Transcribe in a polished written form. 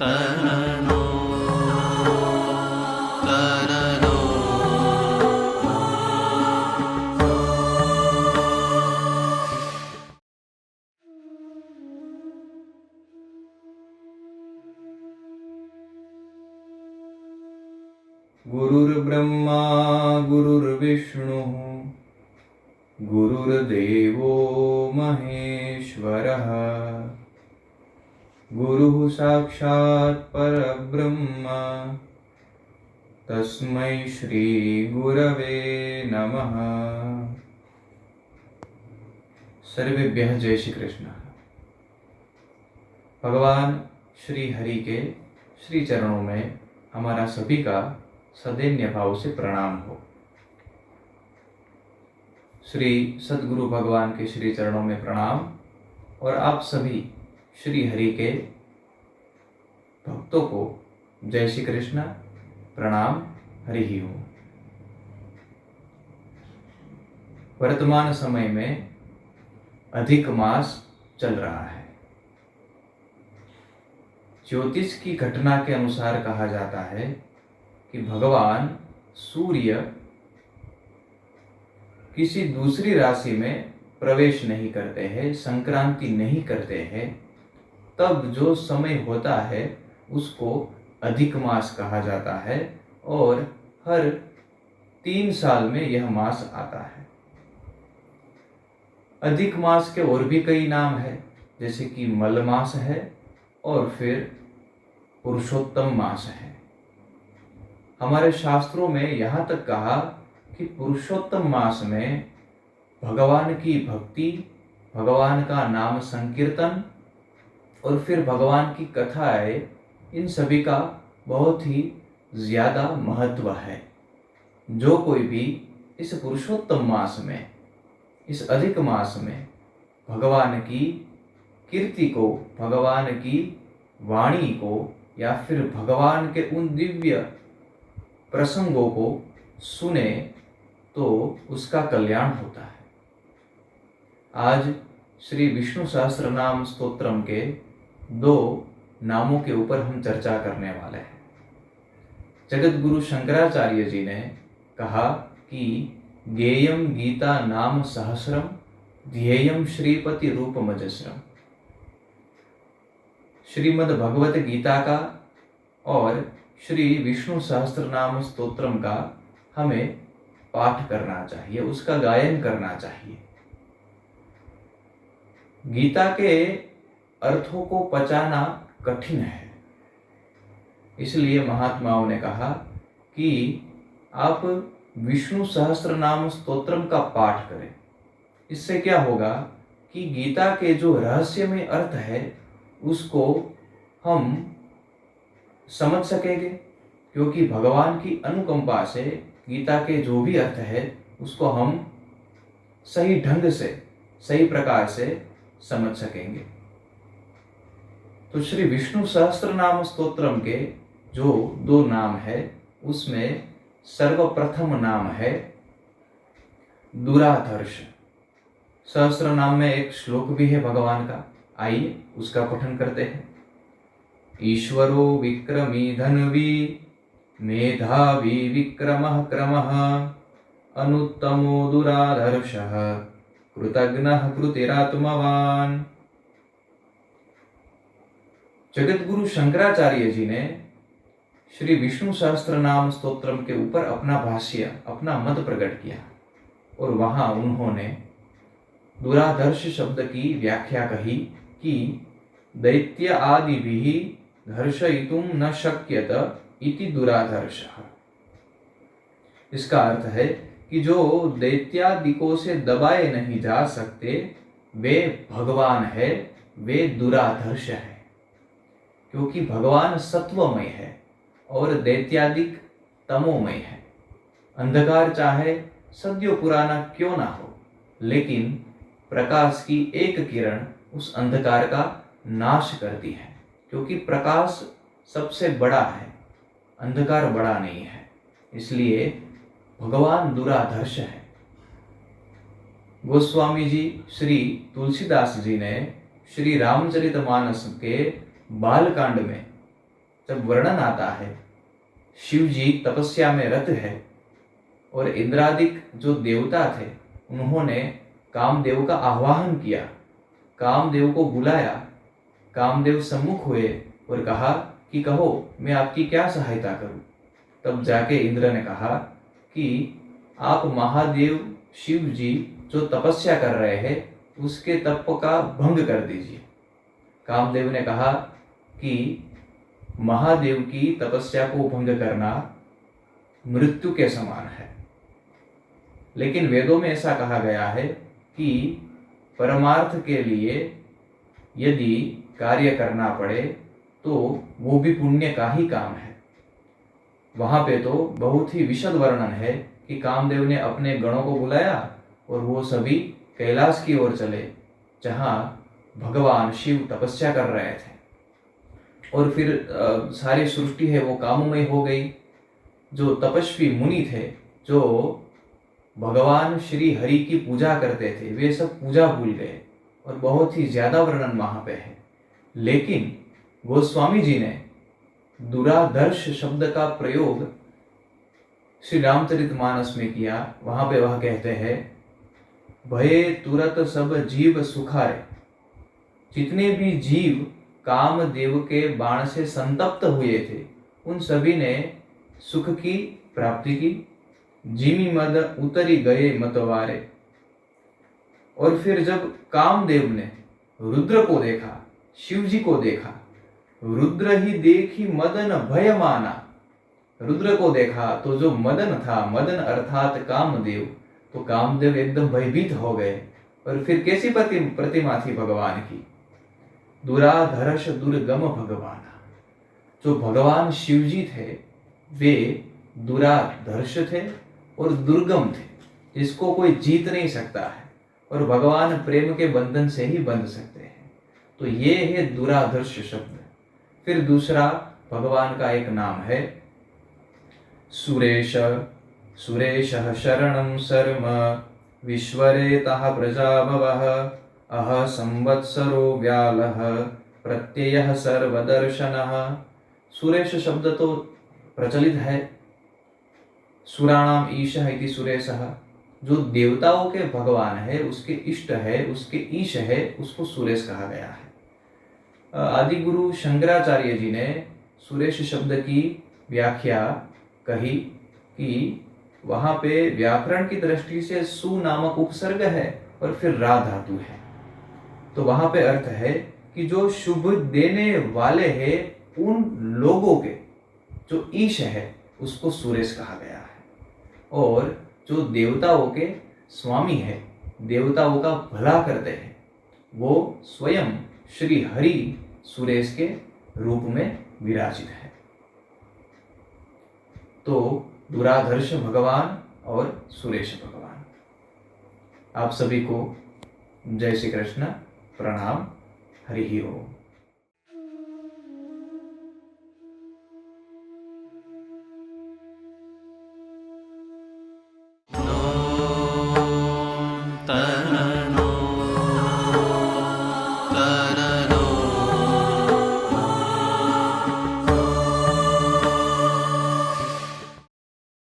तरनो तरनो गुरुर्ब्रह्मा गुरुर्विष्णुः गुरुर्देवो महेश्वरः गुरुः साक्षात् परब्रह्म तस्मै श्री गुरवे नमः। सर्वेभ्यः जय श्री कृष्ण। भगवान श्री हरि के श्री चरणों में हमारा सभी का सदैन्य भाव से प्रणाम हो। श्री सद्गुरु भगवान के श्री चरणों में प्रणाम और आप सभी श्री हरि के भक्तों को जय श्री कृष्ण, प्रणाम, हरि ही ओम। वर्तमान समय में अधिक मास चल रहा है। ज्योतिष की घटना के अनुसार कहा जाता है कि भगवान सूर्य किसी दूसरी राशि में प्रवेश नहीं करते हैं, संक्रांति नहीं करते हैं, तब जो समय होता है उसको अधिक मास कहा जाता है और हर 3 साल में यह मास आता है। अधिक मास के और भी कई नाम है, जैसे कि मल मास है और फिर पुरुषोत्तम मास है। हमारे शास्त्रों में यहाँ तक कहा कि पुरुषोत्तम मास में भगवान की भक्ति, भगवान का नाम संकीर्तन और फिर भगवान की कथाएं, इन सभी का बहुत ही ज़्यादा महत्व है। जो कोई भी इस पुरुषोत्तम मास में, इस अधिक मास में भगवान की कीर्ति को, भगवान की वाणी को या फिर भगवान के उन दिव्य प्रसंगों को सुने तो उसका कल्याण होता है। आज श्री विष्णु सहस्त्रनाम स्तोत्रम के 2 नामों के ऊपर हम चर्चा करने वाले हैं। जगत गुरु शंकराचार्य जी ने कहा कि गेयम गीता नाम सहस्रम ध्येयम श्रीपति रूपमजस्रम। श्रीमद् भगवत गीता का और श्री विष्णु सहस्त्रनाम स्तोत्रम का हमें पाठ करना चाहिए, उसका गायन करना चाहिए। गीता के अर्थों को पचाना कठिन है, इसलिए महात्माओं ने कहा कि आप विष्णु सहस्त्रनाम स्तोत्रम का पाठ करें। इससे क्या होगा कि गीता के जो रहस्यमय अर्थ है उसको हम समझ सकेंगे, क्योंकि भगवान की अनुकंपा से गीता के जो भी अर्थ है उसको हम सही ढंग से, सही प्रकार से समझ सकेंगे। तो श्री विष्णु सहस्त्रनाम स्तोत्रम के जो 2 नाम है उसमें सर्वप्रथम नाम है दुराधर्ष। सहस्त्र नाम में एक श्लोक भी है भगवान का, आइए उसका पठन करते हैं। ईश्वरो विक्रमी धन्वी मेधावी विक्रमः क्रमः अनुत्तमो दुराधर्षः कृतघ्नः कृतिरात्मवान्। जगत गुरु शंकराचार्य जी ने श्री विष्णु सहस्त्र नाम स्तोत्रम के ऊपर अपना भाष्य, अपना मत प्रकट किया और वहां उन्होंने दुराधर्ष शब्द की व्याख्या कही कि दैत्य आदि भी धर्षयितुम न शक्यत इति दुराधर्षः। इसका अर्थ है कि जो दैत्यादिकों से दबाए नहीं जा सकते वे भगवान है, वे दुराधर्ष है। क्योंकि भगवान सत्वमय है और दैत्यादिक तमोमय है। अंधकार चाहे सदियों पुराना क्यों ना हो, लेकिन प्रकाश की एक किरण उस अंधकार का नाश करती है, क्योंकि प्रकाश सबसे बड़ा है, अंधकार बड़ा नहीं है। इसलिए भगवान दुराधर्ष है। गोस्वामी जी श्री तुलसीदास जी ने श्री रामचरितमानस के बालकांड में तब वर्णन आता है, शिव जी तपस्या में रत है और इंद्रादिक जो देवता थे उन्होंने कामदेव का आह्वान किया, कामदेव को बुलाया, कामदेव सम्मुख हुए और कहा कि कहो मैं आपकी क्या सहायता करूं। तब जाके इंद्र ने कहा कि आप महादेव शिव जी जो तपस्या कर रहे हैं उसके तप का भंग कर दीजिए। कामदेव ने कहा कि महादेव की तपस्या को भंग करना मृत्यु के समान है, लेकिन वेदों में ऐसा कहा गया है कि परमार्थ के लिए यदि कार्य करना पड़े तो वो भी पुण्य का ही काम है। वहां पे तो बहुत ही विशद वर्णन है कि कामदेव ने अपने गणों को बुलाया और वो सभी कैलाश की ओर चले जहां भगवान शिव तपस्या कर रहे थे। और फिर सारी सृष्टि है वो काममय हो गई। जो तपस्वी मुनि थे जो भगवान श्री हरि की पूजा करते थे वे सब पूजा भूल गए और बहुत ही ज्यादा वर्णन वहां पे है। लेकिन गोस्वामी जी ने दुराधर्ष शब्द का प्रयोग श्री रामचरितमानस में किया। वहां पे वह कहते हैं, भये तुरत सब जीव सुखारे। जितने भी जीव कामदेव के बाण से संतप्त हुए थे उन सभी ने सुख की प्राप्ति की। जिमी मद उतरी गए मतवारे। और फिर जब कामदेव ने रुद्र को देखा, शिव जी को देखा, रुद्र ही देखी मदन भय माना। रुद्र को देखा तो जो मदन था, मदन अर्थात कामदेव, तो कामदेव एकदम भयभीत हो गए। और फिर कैसी प्रतिमा थी भगवान की, दुराधर्ष दुर्गम भगवाना। जो भगवान शिव जी थे वे दुराधर्ष थे और दुर्गम थे, जिसको कोई जीत नहीं सकता है और भगवान प्रेम के बंधन से ही बंध सकते हैं। तो ये है दुराधर्ष शब्द। फिर दूसरा भगवान का एक नाम है सुरेश। सुरेशः शरणं शर्म विश्वरेतः प्रजाभवः अह संवत्सरो व्यालः प्रत्ययः सर्वदर्शनः। सुरेश शब्द तो प्रचलित है। सुराणाम ईशः इति सुरेशः। जो देवताओं के भगवान है, उसके इष्ट है, उसके ईश है, उसको सुरेश कहा गया है। आदि गुरु शंकराचार्य जी ने सुरेश शब्द की व्याख्या कही कि वहां पे व्याकरण की दृष्टि से सु नामक उपसर्ग है और फिर रा धातु है। तो वहां पे अर्थ है कि जो शुभ देने वाले हैं उन लोगों के जो ईश है उसको सुरेश कहा गया है। और जो देवताओं के स्वामी है, देवताओं का भला करते हैं, वो स्वयं श्री हरि सुरेश के रूप में विराजित है। तो दुराधर्ष भगवान और सुरेश भगवान। आप सभी को जय श्री कृष्ण, प्रणाम, हरि ओम।